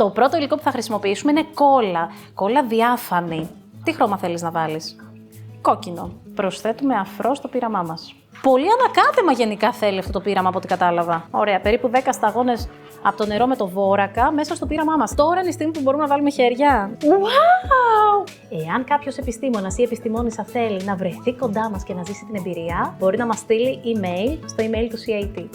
Το πρώτο υλικό που θα χρησιμοποιήσουμε είναι κόλλα. Κόλλα διάφανη. Τι χρώμα θέλεις να βάλεις? Κόκκινο. Προσθέτουμε αφρό στο πείραμά μας. Πολύ ανακάτεμα γενικά θέλει αυτό το πείραμα από ό,τι κατάλαβα. Ωραία, περίπου 10 σταγόνες από το νερό με το βόρακα μέσα στο πείραμά μας. Τώρα είναι η στιγμή που μπορούμε να βάλουμε χέρια. Wow! Εάν κάποιος επιστήμονας ή επιστημόνισσα θέλει να βρεθεί κοντά μας και να ζήσει την εμπειρία, μπορεί να μας στείλει email στο email του CIT.